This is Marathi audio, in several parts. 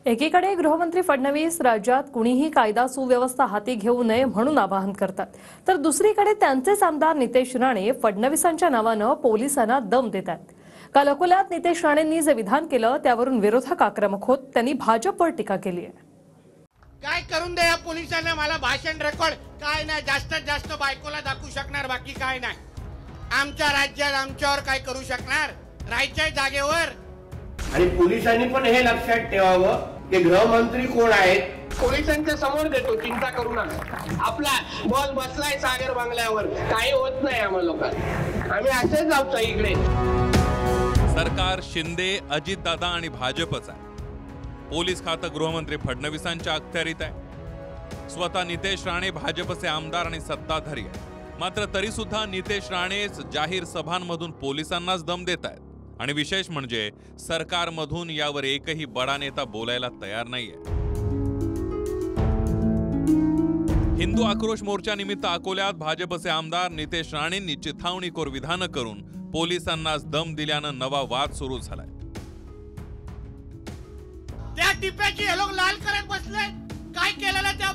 एकीकडे गृहमंत्री फडणवीस राज्यात कुणीही कायदा सुव्यवस्था हाती घेऊ नये म्हणून आवाहन करतात, तर दुसरीकडे त्यांचेच आमदार नितेश राणे फडणवीसांच्या नावानं पोलिसांना दम देतात. काल अकोल्यात नितेश राणेंनी जे विधान केलं त्यावरून विरोधक आक्रमक होत त्यांनी भाजपवर टीका केली आहे. काय करून द्या या पोलिसांना, मला भाषण रेकॉर्ड काय नाही, जास्तीत जास्त बायकोला दाखवू शकणार, बाकी काय नाही. आमच्या राज्यात आमच्यावर काय करू शकणार, राहायच्या जागेवर. आणि पोलिसांनी पण हे लक्षात ठेवावं की गृहमंत्री कोण आहेत. पोलिसांच्या समोर देतो, चिंता करू नका. आपला बॉल बसलाय सागर बांगल्यावर, काही होत नाही आम्हाला लोकांना. आम्ही असेच जाऊ इकडे. सरकार शिंदे, अजितदादा आणि भाजपच आहे. पोलीस खातं गृहमंत्री फडणवीसांच्या अखत्यारीत आहे. स्वतः नितेश राणे भाजपचे आमदार आणि सत्ताधारी आहे. मात्र तरी सुद्धा नितेश राणेच जाहीर सभांमधून पोलिसांनाच दम देत आहेत. आणि विशेष म्हणजे सरकारमधून यावर एकही बडा नेता बोलायला तयार नाहीये. हिंदू आक्रोश मोर्चानिमित्त अकोल्यात भाजपचे आमदार नितेश राणेंनी चिथावणीखोर विधानं करून पोलिसांनाच दम दिल्यानं नवा वाद सुरू झालाय. त्या टिप्याची हे लोक लाल करत बसले. काय केलेलं त्या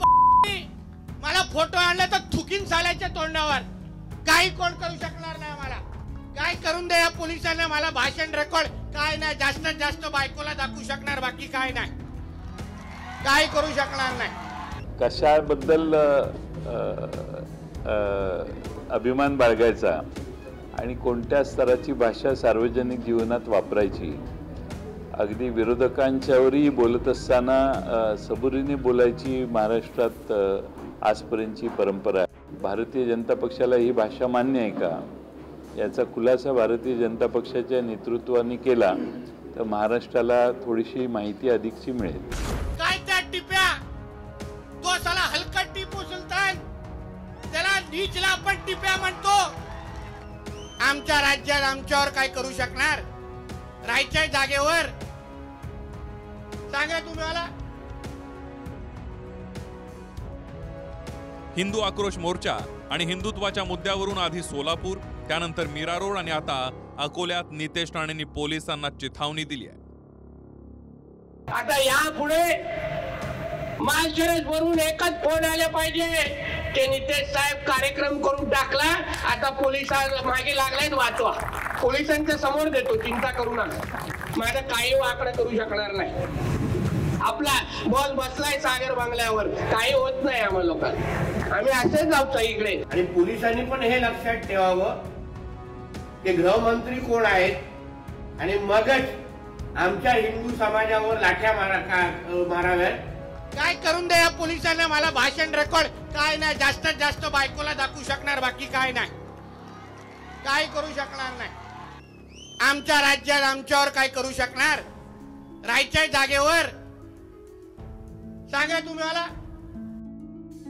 मला फोटो आणला तर थुकीन साल्याच्या तोंडावर. काही कोण करू शकणार नाही मला. काय करून द्या या पोलिसांना, मला भाषण रेकॉर्ड काय नाही, जास्तीत जास्त बायकोला दाखवू शकणार, बाकी काय नाही. काय करू शकणार नाही. कशाबद्दल अभिमान बाळगायचा आणि कोणत्या स्तराची भाषा सार्वजनिक जीवनात वापरायची, अगदी विरोधकांच्यावरही बोलत असताना सबुरीने बोलायची महाराष्ट्रात आजपर्यंतची परंपरा आहे. भारतीय जनता पक्षाला ही भाषा मान्य आहे का, याचा खुलासा भारतीय जनता पक्षाच्या नेतृत्वाने केला तर महाराष्ट्राला थोडीशी माहिती अधिकची मिळेल. काय त्या टिप्या, तो साला हलकट टिपू सुलतान, त्याला नीचला आपण टिप्या म्हणतो. आमच्या राज्यात आमच्यावर काय करू शकणार, राहायच्या जागेवर. सांगा तुम्ही मला. हिंदू आक्रोश मोर्चा आणि हिंदुत्वाच्या मुद्द्यावरून आधी सोलापूर, त्यानंतर मीरा रोड आणि आता अकोल्यात नितेश राणेंनी पोलिसांना चिथावणी दिली आहे. आता यापुढे मालशेज वरून एकच फोन आले पाहिजे की नितेश साहेब कार्यक्रम करून टाकला, आता पोलिसांना मागे लागलाय वाचवा. पोलिसांच्या समोर देतो, चिंता करू नका. माझं काही वाकडं करू शकणार नाही. आपला बॉल बसलाय सागर बांगल्यावर, काही होत नाही आम्हाला लोकांना. आम्ही असेच जाऊ इकडे. आणि पोलिसांनी पण हे लक्षात ठेवावं की गृहमंत्री कोण आहेत आणि मगच आमच्या हिंदू समाजावर लाठ्या माराव्यात. काय करून द्या या पोलिसांना, मला भाषण रेकॉर्ड काय नाही, जास्तीत जास्त बायकोला दाखवू शकणार, बाकी काय नाही. काय करू शकणार नाही. आमच्या राज्यात आमच्यावर काय करू शकणार, राहायच्या जागेवर. सांगा तुम्ही मला.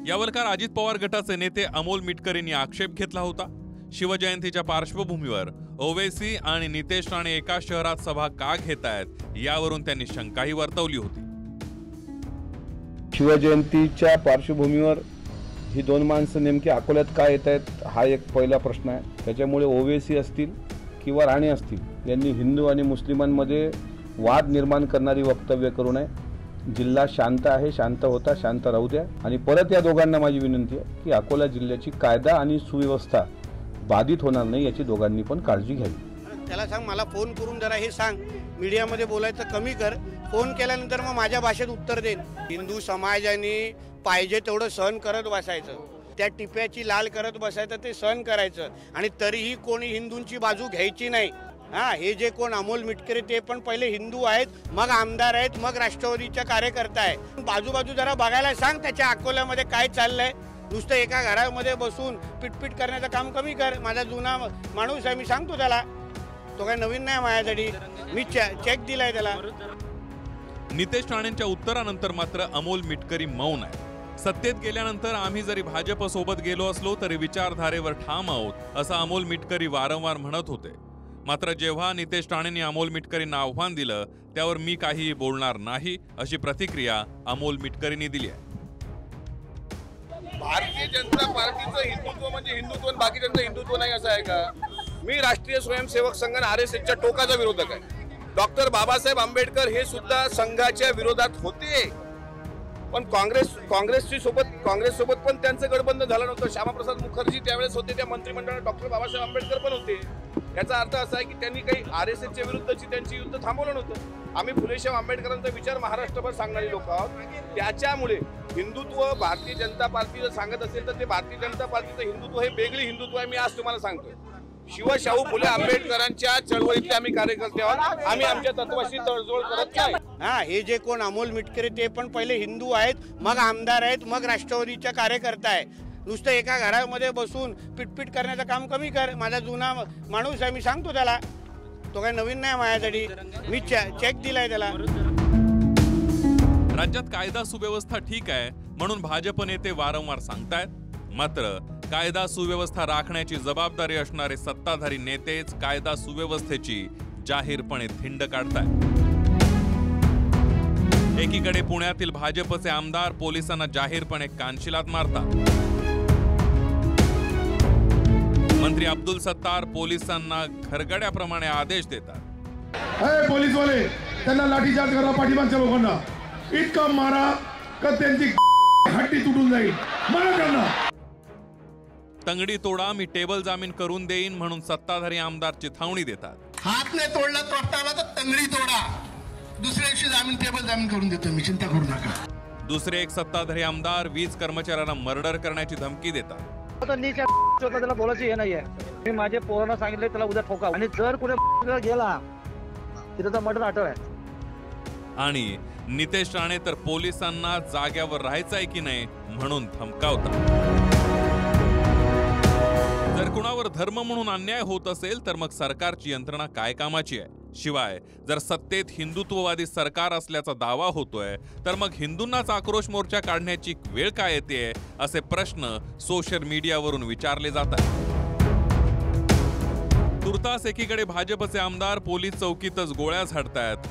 यावलकार अजित पवार गटाचे नेते अमोल मिटकर यांनी आक्षेप घेतला होता. शिवजयंतीच्या पार्श्वभूमीवर ओवैसी आणि नितेश राणे एका शहरात सभा का घेतायत यावरून त्यांनी शंकाही वर्तवली होती. शिवजयंतीच्या पार्श्वभूमीवर ही दोन माणसं नेमकी अकोल्यात का येत आहेत हा एक पहिला प्रश्न आहे. त्याच्यामुळे ओवैसी असतील किंवा राणे असतील यांनी हिंदू आणि मुस्लिमांमध्ये वाद निर्माण करणारी वक्तव्य करू नये. जिल्हा शांत आहे, शांत होता, शांत राहू द्या. आणि परत या दोघांना माझी विनंती आहे की अकोला जिल्ह्याची कायदा आणि सुव्यवस्था बाधित होणार नाही याची दोघांनी पण काळजी घ्यावी. त्याला सांग मला फोन करून जरा हे सांग, मीडियामध्ये बोलायचं कमी कर. फोन केल्यानंतर मग माझ्या भाषेत उत्तर देईन. हिंदू समाजाने पाहिजे तेवढं सहन करत बसायचं, त्या टिप्याची लाल करत बसायचं, ते सहन करायचं. आणि तरीही कोणी हिंदूंची बाजू घ्यायची नाही. हे जे कोण अमोल मिटकरी ते पण पहिले हिंदू आहेत, मग आमदार आहेत, मग राष्ट्रवादीच्या कार्यकर्ता आहेत. बाजूबाजू जरा बघायला सांग त्याच्या अकोल्यामध्ये काय चाललंय. नुसतं एका घरामध्ये बसून पिटपिट करण्याचं काम कमी कर. माझा जुना माणूस आहे, मी सांगतो त्याला. तो काय नवीन नाही माझ्यासाठी, मी चेक दिलाय त्याला. नितेश राणेंच्या उत्तरानंतर मात्र अमोल मिटकरी मौन आहे. सत्तेत गेल्यानंतर आम्ही जरी भाजप सोबत गेलो असलो तरी विचारधारेवर ठाम आहोत असं अमोल मिटकरी वारंवार म्हणत होते. मात्र जेव्हा नितेश राणेंनी अमोल मिटकरींना आव्हान दिलं त्यावर मी काहीही बोलणार नाही अशी प्रतिक्रिया अमोल मिटकरींनी दिली आहे. भारतीय जनता पार्टीचं हिंदुत्व म्हणजे हिंदुत्व, बाकीच्यांचं हिंदुत्व नाही असं आहे का? मी राष्ट्रीय स्वयंसेवक संघ RSSच्या टोकाचा विरोधक आहे. डॉक्टर बाबासाहेब आंबेडकर हे सुद्धा संघाच्या विरोधात होते, पण काँग्रेस सोबत पण त्यांचं गठबंधन झालं नव्हतं. श्यामाप्रसाद मुखर्जी त्यावेळेस होते त्या मंत्रिमंडळात, डॉक्टर बाबासाहेब आंबेडकर पण होते. याचा अर्थ असा आहे की त्यांनी काही RSSच्या विरुद्धची त्यांची युद्ध थांबवलं नव्हतं. आम्ही फुलेशाह आंबेडकरांचा विचार महाराष्ट्रभर सांगणारी लोक आहोत. त्याच्यामुळे हिंदुत्व भारतीय जनता पार्टी जर सांगत असेल तर ते भारतीय जनता पार्टीचं हिंदुत्व हे वेगळी हिंदुत्व आहे. मी आज तुम्हाला सांगतो, शिवशाहू फुले आंबेडकरांच्या चळवळीतले आम्ही कार्यकर्ते आहोत. आम्ही आमच्या तत्वाशी तडजोड करत नाही. हे जे कोण अमोल मिटकरी ते पण पहिले हिंदू आहेत, मग आमदार आहेत, मग राष्ट्रवादीच्या कार्यकर्ता आहे. नुसतं एका घरामध्ये बसून पिटपिट करण्याचं काम कमी कर. माझा जुना माणूस आहे, मी सांगतो त्याला, तो काही नवीन नाही माझ्यासाठी, मी चेक दिलाय त्याला. राज्यात कायदा सुव्यवस्था ठीक आहे म्हणून भाजप नेते वारंवार सांगतायत, मात्र कायदा सुव्यवस्था राखण्याची जबाबदारी असणारे सत्ताधारी नेतेच कायदा सुव्यवस्थेची जाहीरपणे धिंड काढतायत. एकीकडे पुण्यातील भाजपचे आमदार पोलिसांना जाहीरपणे कानशिलात मारतात. मंत्री अब्दुल सत्तार पोलिसांना खरगड्याप्रमाणे आदेश देतात. पोलीसवाले त्यांना लाठीचार्ज करा, पाठीमागच्या लोकांना इतका मारा का त्यांची हड्डी तुटून जाईल, मारा त्यांना. तंगडी तोडा, मी टेबल जामीन करून देईन म्हणून सत्ताधारी आमदार चिथावणी देतात. हात नाही तोडला तोडला तर तंगडी तोडा, दुसऱ्या दिवशी टेबल जामीन करून देतो मी, चिंता करू नका. दुसरे एक सत्ताधारी आमदार वीज कर्मचाऱ्यांना मर्डर करण्याची धमकी देतात. त्याला बोलायची हे नाहीये. मी माझे पोरांना सांगितले त्याला उद्या ठोका, आणि जर कुठे गेला तिथे तर मर्डर अटळ आहे. आणि नितेश राणे तर पोलिसांना जाग्यावर राहायचंय की नाही म्हणून धमकावतात. जर कुणावर धर्म म्हणून अन्याय होत असेल तर मग सरकारची यंत्रणा काय कामाची आहे? शिवाय जर सत्तेत हिंदुत्ववादी सरकार असल्याचा दावा होतोय तर मग हिंदूंनाच आक्रोश मोर्चा काढण्याची वेळ काय येते, असे प्रश्न सोशल मीडियावरून विचारले जातात. तुर्तास एकीकडे भाजपचे आमदार पोलीस चौकीतच गोळ्या झाडतायत,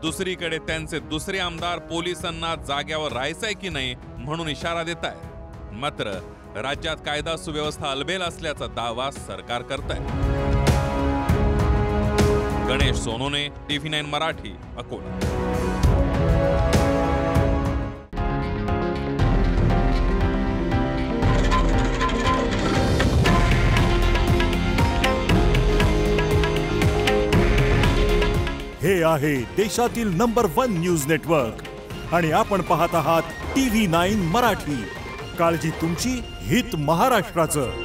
दुसरीकडे त्यांचे दुसरे आमदार पोलिसांना जाग्यावर राहायचंय की नाही म्हणून इशारा देत आहेत. मात्र राज्यात कायदा सुव्यवस्था अलबेल असल्याचा दावा सरकार करतंय. गणेश सोनोने, TV9 मराठी, अकोला. हे आहे देशातील नंबर 1 न्यूज नेटवर्क आणि आपण पाहत आहात TV9 मराठी. काळजी तुमची, हित महाराष्ट्राचं.